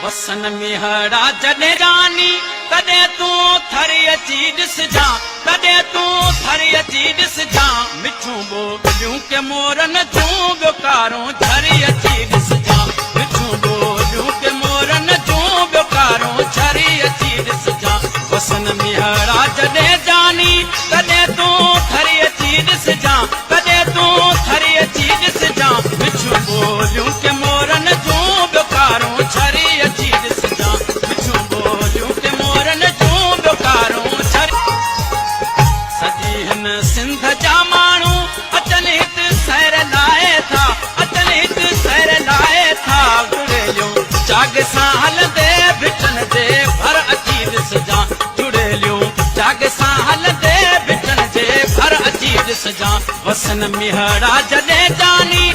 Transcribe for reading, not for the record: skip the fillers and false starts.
वसन मिहड़ा जॾहिं जानी तॾहिं तूं थरी अची ॾिसजां, तॾहिं तूं थरी अची ॾिसजां। मिठूं ॿोलियूं के मोरन जूं ॿियो कारूं झरी अची ॾिसजां, मिठूं ॿोलियूं के मोरन जूं ॿियो कारूं झरी अची ॾिसजां। वसन मिहड़ा जॾहिं जानी तॾहिं तूं थरी अची ॾिसजां, तॾहिं तूं थरी अची ॾिसजां। मिठूं ॿोलियूं के मोरन जूं ॿियो कारूं झरी अची ॾिसजां, मिठूं ॿोलियूं के मोरन जूं ॿियो कारूं झरी। सॼी हिन सिंध जा माण्हू अचनि हिते सैर लाइ था, अचनि हिते सैर लाइ था। जुड़ेलियूं जाग सां हलंदे भिटन जे भर अची ॾिसजां, जुड़ेलियूं जाग सां हलंदे भिटन जे भर अची ॾिसजां। वसन मिहड़ा जॾहिं जानी